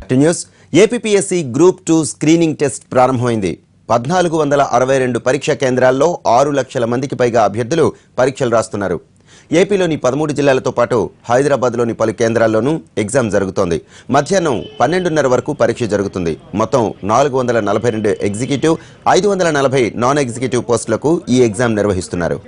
Back to news. APPSC group 2 screening test ప్రారంభమైంది. 1462 పరీక్షా కేంద్రాల్లో 6 లక్షల మందికి పైగా అభ్యర్థులు పరీక్షలు రాస్తున్నారు. ఏపీలోని 13 జిల్లాలతో పాటు హైదరాబాద్లోని పలు కేంద్రాల్లోనూ ఎగ్జామ్ జరుగుతోంది. మధ్యాహ్నం 12:30 వరకు పరీక్ష జరుగుతుంది. మొత్తం 442 ఎగ్జిక్యూటివ్, 540 నాన్ ఎగ్జిక్యూటివ్ పోస్టులకు ఈ ఎగ్జామ్ నిర్వహిస్తున్నారు.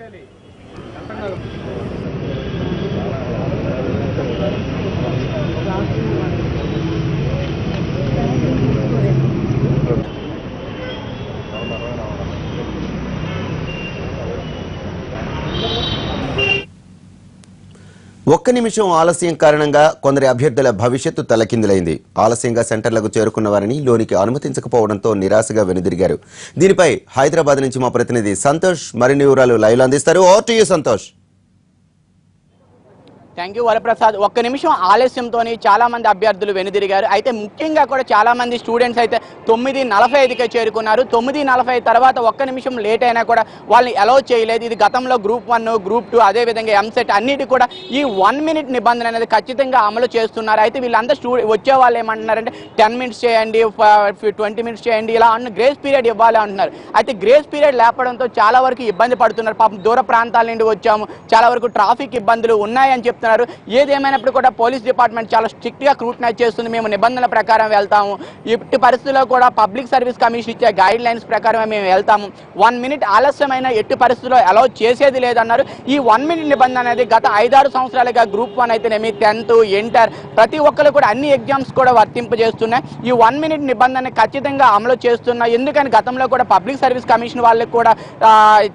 ఒక్క నిమిషం ఆలస్యం కారణంగా కొందరి అభ్యర్థుల భవిష్యత్తు తలకిందులైంది. ఆలస్యంగా సెంటర్లకు చేరుకున్న వారిని లోనికి అనుమతించకపోవడంతో నిరాశగా వెనుదిరిగారు. దీనిపై హైదరాబాద్ నుంచి మా ప్రతినిధి సంతోష్ మరిన్ని వివరాలు లైవ్లో అందిస్తారు. Over to you Santosh. Thank you Varaprasad. ఒక్క నిమిషం ఆలస్యంతో చాలా మంది అభ్యర్థులు వెనుదిరిగారు. అయితే ముఖ్యంగా కూడా చాలా మంది స్టూడెంట్స్ అయితే 9:45కే చేరుకున్నారు. 9:45 తర్వాత ఒక్క నిమిషం లేట్ అయినా కూడా వాళ్ళని అలౌ చేయలేదు. ఇది గతంలో గ్రూప్ 1, గ్రూప్ 2 అదేవిధంగా ఎంసెట్ అన్నిటి కూడా ఈ 1 మినిట్ నిబంధన అనేది ఖచ్చితంగా అమలు చేస్తున్నారు. అయితే వీళ్ళందరూ వచ్చే వాళ్ళు ఏమంటున్నారంటే 10 మినిట్స్ చేయండి, 20 మినిట్స్ చేయండి, ఇలా అన్న గ్రేస్ పీరియడ్ ఇవ్వాలి అంటున్నారు. అయితే గ్రేస్ పీరియడ్ లేపడంతో చాలా వరకు ఇబ్బంది పడుతున్నారు. పాపం దూర ప్రాంతాల నుండి వచ్చాము, చాలా వరకు ట్రాఫిక్ ఇబ్బందులు ఉన్నాయని చెప్తున్నారు. ఏదేమైనప్పుడు కూడా పోలీస్ డిపార్ట్మెంట్ చాలా స్ట్రిక్ట్ గా స్క్రూటినైజ్ చేస్తుంది. మేము నిబంధనల ప్రకారం వెళ్తాము, ఇట్టి పరిస్థితుల్లో కూడా పబ్లిక్ సర్వీస్ కమిషన్ ఇచ్చే గైడ్ లైన్స్ ప్రకారమే మేము వెళ్తాము. 1 మినిట్ ఆలస్యమైన ఎట్టి పరిస్థితుల్లో అలౌ చేసేది లేదన్నారు. ఈ 1 మినిట్ నిబంధన అనేది గత 5-6 సంవత్సరాలుగా గ్రూప్ 1 అయితేనేమి, 10th, ఇంటర్ ప్రతి ఒక్కరు కూడా అన్ని ఎగ్జామ్స్ కూడా వర్తింపజేస్తున్నాయి. ఈ 1 మినిట్ నిబంధన ఖచ్చితంగా అమలు చేస్తున్నాయి. ఎందుకని గతంలో కూడా పబ్లిక్ సర్వీస్ కమిషన్ వాళ్ళకి కూడా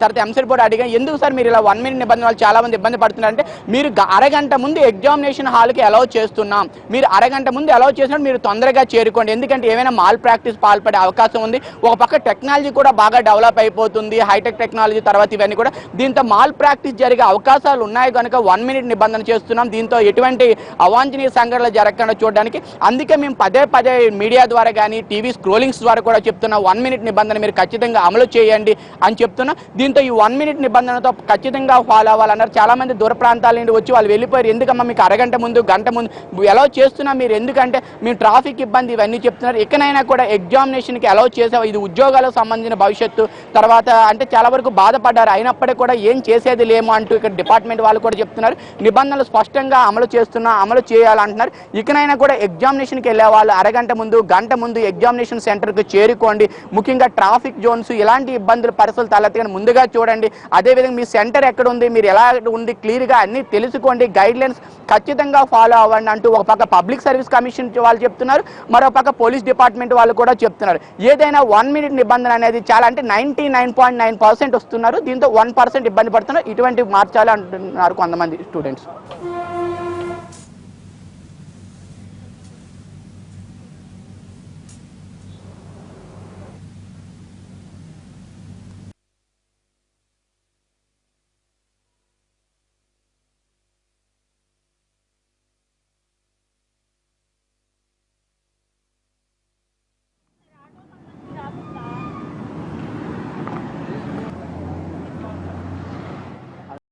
తర్వాత ఎంసెట్ బోర్డు అడిగా, ఎందుకు సార్ మీరు ఇలా 1 మినిట్ నిబంధన వాళ్ళు చాలా మంది ఇబ్బంది పడుతున్నారంటే, మీరు అరగంట ముందు ఎగ్జామినేషన్ హాల్కి అలౌ చేస్తున్నాం, మీరు అరగంట ముందు అలౌ చేసినట్టు మీరు తొందరగా చేరుకోండి, ఎందుకంటే ఏమైనా మాల్ ప్రాక్టీస్ పాల్పడే అవకాశం ఉంది. ఒక పక్క టెక్నాలజీ కూడా బాగా డెవలప్ అయిపోతుంది, హైటెక్ టెక్నాలజీ తర్వాత ఇవన్నీ కూడా, దీంతో మాల్ ప్రాక్టీస్ జరిగే అవకాశాలు ఉన్నాయి కనుక 1 మినిట్ నిబంధన చేస్తున్నాం. దీంతో ఎటువంటి అవాంఛనీయ సంఘటనలు జరగకుండా చూడడానికి అందుకే మేము పదే మీడియా ద్వారా కానీ టీవీ స్క్రోలింగ్స్ ద్వారా కూడా చెప్తున్నా 1 మినిట్ నిబంధన మీరు ఖచ్చితంగా అమలు చేయండి అని చెప్తున్నా. దీంతో ఈ 1 మినిట్ నిబంధనతో ఖచ్చితంగా ఫాలో అవ్వాలన్నారు. చాలా మంది దూర ప్రాంతాల నుండి వచ్చి వాళ్ళు వెళ్ళిపోయారు. ఎందుకమ్మా మీకు అరగంట ముందు, గంట ముందు అలౌ చేస్తున్నా మీరు, ఎందుకంటే మేము ట్రాఫిక్ ఇబ్బంది ఇవన్నీ చెప్తున్నారు. ఎక్కడైనా కూడా ఎగ్జామినేషన్కి అలౌ చేసే ఇది ఉద్యోగాలకు సంబంధించిన భవిష్యత్తు తర్వాత అంటే చాలా వరకు బాధపడ్డారు. అయినప్పటికీ కూడా ఏం చేసేది లేము అంటూ ఇక్కడ డిపార్ట్మెంట్ వాళ్ళు కూడా చెప్తున్నారు. నిబంధనలు స్పష్టంగా అమలు చేయాలంటున్నారు. ఇకనైనా కూడా ఎగ్జామినేషన్కి వెళ్ళే వాళ్ళు అరగంట ముందు, గంట ముందు ఎగ్జామినేషన్ సెంటర్కి చేరుకోండి. ముఖ్యంగా ట్రాఫిక్ జోన్స్ ఇలాంటి ఇబ్బందులు పరిస్థితులు తలెత్తని ముందుగా చూడండి. అదేవిధంగా మీ సెంటర్ ఎక్కడ ఉంది, మీరు ఎలా ఉంది క్లియర్గా అన్ని తెలుసుకోండి, గైడ్ లైన్స్ ఖచ్చితంగా ఫాలో అవ్వండి అంటూ ఒక పక్క పబ్లిక్ సర్వీస్ కమిషన్ వాళ్ళు చెప్తున్నారు, మరో పక్క పోలీస్ డిపార్ట్మెంట్ వాళ్ళు కూడా చెప్తున్నారు. ఏదైనా 1 మినిట్ నిబంధన అనేది చాలా అంటే 99.9% వస్తున్నారు. దీంతో 1% ఇబ్బంది పడుతున్నారు. ఇటువంటి మార్చాలి అంటున్నారు కొంతమంది స్టూడెంట్స్.